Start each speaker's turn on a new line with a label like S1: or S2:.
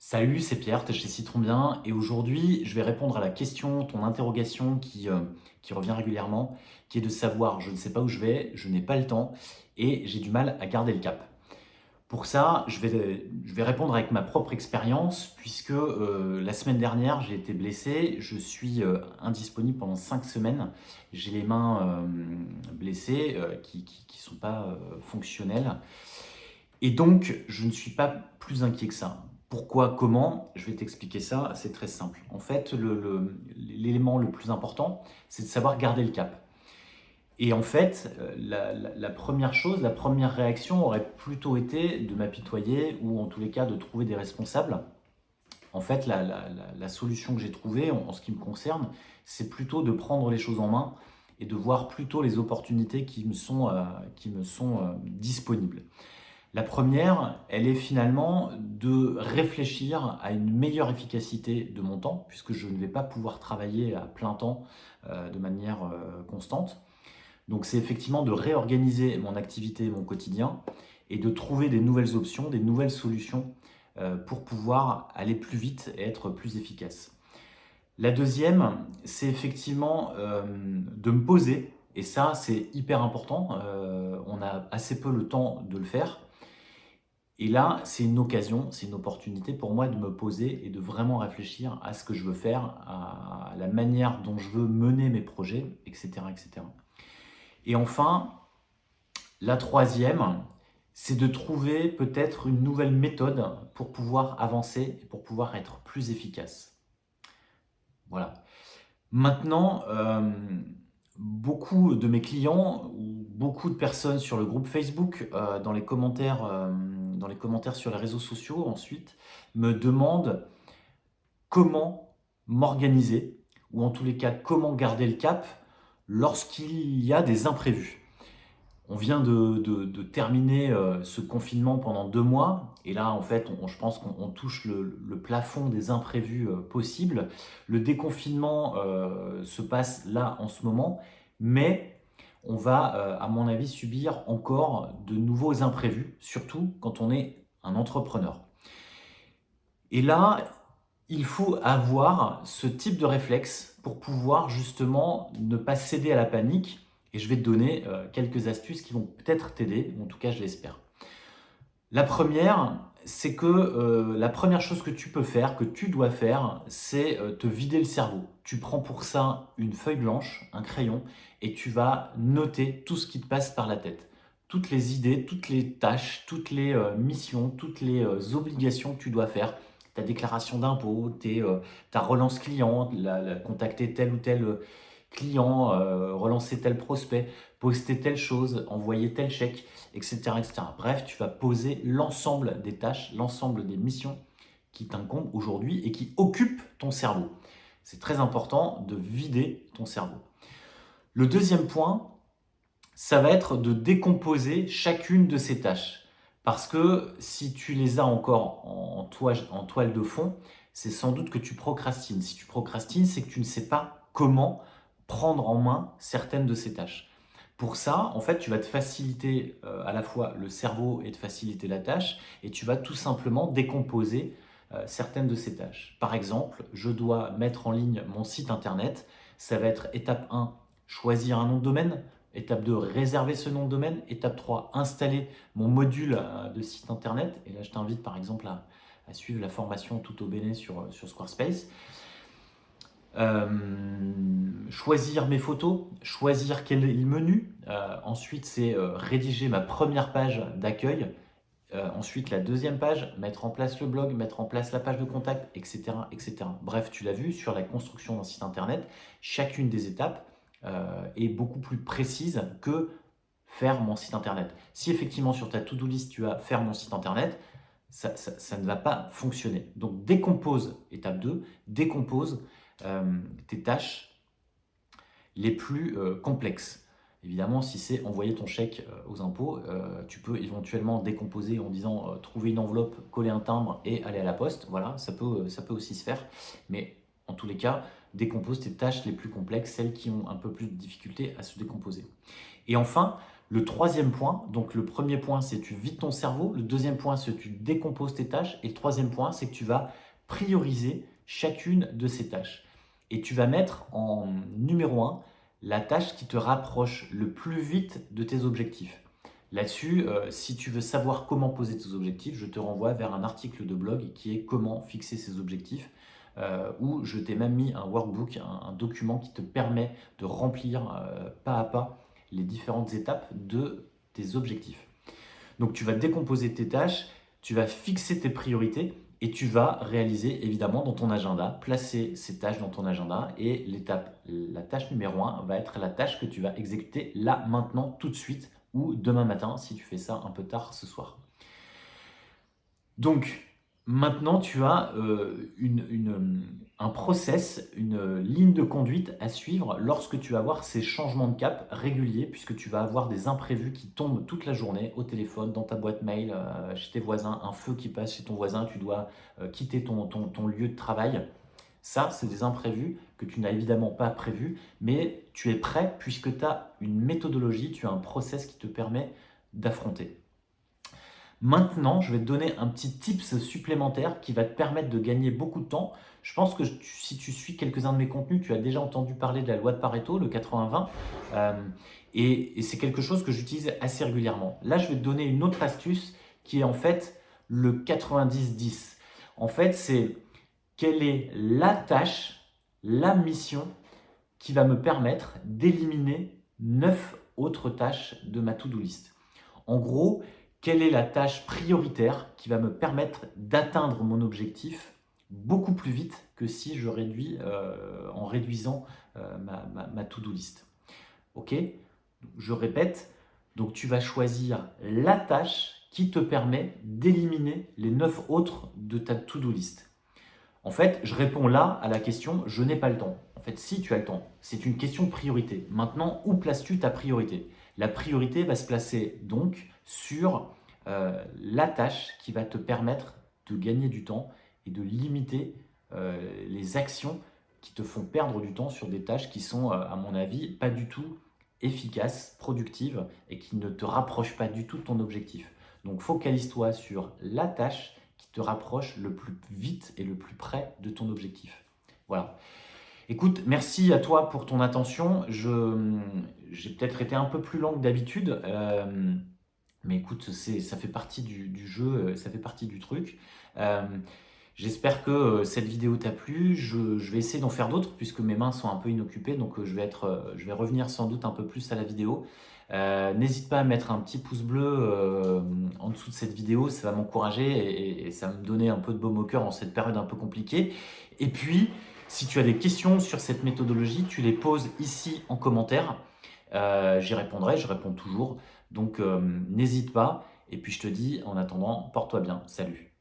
S1: Salut, c'est Pierre, t'es chez Citron Bien et aujourd'hui je vais répondre à la question, ton interrogation qui revient régulièrement, qui est de savoir je ne sais pas où je vais, je n'ai pas le temps et j'ai du mal à garder le cap. Pour ça, je vais répondre avec ma propre expérience puisque la semaine dernière j'ai été blessé, je suis indisponible pendant 5 semaines, j'ai les mains blessées qui sont pas fonctionnelles et donc, je ne suis pas plus inquiet que ça. Pourquoi? Comment? Je vais t'expliquer ça, c'est très simple. En fait, l'élément le plus important, c'est de savoir garder le cap. Et en fait, la première chose, la première réaction aurait plutôt été de m'apitoyer ou en tous les cas de trouver des responsables. En fait, la solution que j'ai trouvée en ce qui me concerne, c'est plutôt de prendre les choses en main et de voir plutôt les opportunités qui me sont disponibles. La première, elle est finalement de réfléchir à une meilleure efficacité de mon temps, puisque je ne vais pas pouvoir travailler à plein temps de manière constante. Donc c'est effectivement de réorganiser mon activité, mon quotidien, et de trouver des nouvelles options, des nouvelles solutions pour pouvoir aller plus vite et être plus efficace. La deuxième, c'est effectivement de me poser, et ça c'est hyper important, on a assez peu le temps de le faire, et là, c'est une occasion, c'est une opportunité pour moi de me poser et de vraiment réfléchir à ce que je veux faire, à la manière dont je veux mener mes projets, etc., etc. Et enfin, la troisième, c'est de trouver peut-être une nouvelle méthode pour pouvoir avancer et pour pouvoir être plus efficace. Voilà. Maintenant, beaucoup de mes clients ou beaucoup de personnes sur le groupe Facebook, dans les commentaires sur les réseaux sociaux ensuite, me demandent comment m'organiser ou en tous les cas comment garder le cap lorsqu'il y a des imprévus. On vient de terminer ce confinement pendant 2 mois et là en fait je pense qu'on touche le plafond des imprévus possibles. Le déconfinement se passe là en ce moment, mais on va à mon avis subir encore de nouveaux imprévus, surtout quand on est un entrepreneur. Et là, il faut avoir ce type de réflexe pour pouvoir justement ne pas céder à la panique. Et je vais te donner quelques astuces qui vont peut-être t'aider, ou en tout cas je l'espère. La première, c'est que la première chose que tu peux faire, que tu dois faire, c'est te vider le cerveau. Tu prends pour ça une feuille blanche, un crayon, et tu vas noter tout ce qui te passe par la tête. Toutes les idées, toutes les tâches, toutes les missions, toutes les obligations que tu dois faire. Ta déclaration d'impôt, ta relance client, contacter tel ou tel client, relancer tel prospect, poster telle chose, envoyer tel chèque, etc., etc. Bref, tu vas poser l'ensemble des tâches, l'ensemble des missions qui t'incombent aujourd'hui et qui occupent ton cerveau. C'est très important de vider ton cerveau. Le deuxième point, ça va être de décomposer chacune de ces tâches. Parce que si tu les as encore en toile de fond, c'est sans doute que tu procrastines. Si tu procrastines, c'est que tu ne sais pas comment prendre en main certaines de ces tâches. Pour ça, en fait, tu vas te faciliter à la fois le cerveau et te faciliter la tâche, et tu vas tout simplement décomposer certaines de ces tâches. Par exemple, je dois mettre en ligne mon site internet. Ça va être étape 1, choisir un nom de domaine. Étape 2, réserver ce nom de domaine. Étape 3, installer mon module de site internet. Et là, je t'invite par exemple à suivre la formation tout au béné sur Squarespace. Choisir mes photos, choisir quel est le menu. Ensuite, c'est rédiger ma première page d'accueil. Ensuite, la deuxième page, mettre en place le blog, mettre en place la page de contact, etc., etc. Bref, tu l'as vu, sur la construction d'un site internet, chacune des étapes est beaucoup plus précise que faire mon site internet. Si effectivement sur ta to-do list tu as faire mon site internet, ça ne va pas fonctionner. Donc décompose, étape 2, décompose tes tâches les plus complexes. Évidemment, si c'est envoyer ton chèque aux impôts, tu peux éventuellement décomposer en disant trouver une enveloppe, coller un timbre et aller à la poste. Voilà, ça peut aussi se faire. Mais en tous les cas, décompose tes tâches les plus complexes, celles qui ont un peu plus de difficulté à se décomposer. Et enfin, Le troisième point, donc le premier point, c'est tu vides ton cerveau. Le deuxième point, c'est que tu décomposes tes tâches. Et le troisième point, c'est que tu vas prioriser chacune de ces tâches. Et tu vas mettre en numéro un la tâche qui te rapproche le plus vite de tes objectifs. Là-dessus, si tu veux savoir comment poser tes objectifs, je te renvoie vers un article de blog qui est Comment fixer ses objectifs, où je t'ai même mis un workbook, un document qui te permet de remplir pas à pas les différentes étapes de tes objectifs. Donc tu vas décomposer tes tâches, tu vas fixer tes priorités et tu vas réaliser évidemment dans ton agenda, placer ces tâches dans ton agenda et la tâche numéro 1 va être la tâche que tu vas exécuter là, maintenant, tout de suite ou demain matin si tu fais ça un peu tard ce soir. Donc, maintenant, tu as un process, une ligne de conduite à suivre lorsque tu vas avoir ces changements de cap réguliers, puisque tu vas avoir des imprévus qui tombent toute la journée au téléphone, dans ta boîte mail, chez tes voisins, un feu qui passe chez ton voisin, tu dois quitter ton lieu de travail. Ça, c'est des imprévus que tu n'as évidemment pas prévus, mais tu es prêt puisque tu as une méthodologie, tu as un process qui te permet d'affronter. Maintenant, je vais te donner un petit tips supplémentaire qui va te permettre de gagner beaucoup de temps. Je pense que si tu suis quelques-uns de mes contenus, tu as déjà entendu parler de la loi de Pareto, le 80-20, et c'est quelque chose que j'utilise assez régulièrement. Là, je vais te donner une autre astuce qui est en fait le 90-10. En fait, c'est quelle est la tâche, la mission qui va me permettre d'éliminer 9 autres tâches de ma to-do list. En gros, quelle est la tâche prioritaire qui va me permettre d'atteindre mon objectif beaucoup plus vite que si je réduis en réduisant ma to-do list. Ok? Je répète, donc tu vas choisir la tâche qui te permet d'éliminer les 9 autres de ta to-do list. En fait, je réponds là à la question « je n'ai pas le temps ». En fait, si tu as le temps, c'est une question de priorité. Maintenant, où places-tu ta priorité? La priorité va se placer donc sur la tâche qui va te permettre de gagner du temps et de limiter les actions qui te font perdre du temps sur des tâches qui sont, à mon avis, pas du tout efficaces, productives et qui ne te rapprochent pas du tout de ton objectif. Donc, focalise-toi sur la tâche qui te rapproche le plus vite et le plus près de ton objectif. Voilà. Écoute, merci à toi pour ton attention. J'ai peut-être été un peu plus long que d'habitude, mais écoute, ça fait partie du jeu, ça fait partie du truc. J'espère que cette vidéo t'a plu. Je vais essayer d'en faire d'autres puisque mes mains sont un peu inoccupées, donc je vais revenir sans doute un peu plus à la vidéo. N'hésite pas à mettre un petit pouce bleu en dessous de cette vidéo, ça va m'encourager et ça va me donner un peu de baume au cœur en cette période un peu compliquée. Et puis, si tu as des questions sur cette méthodologie, tu les poses ici en commentaire. J'y répondrai, je réponds toujours. Donc, n'hésite pas. Et puis, je te dis, en attendant, porte-toi bien. Salut.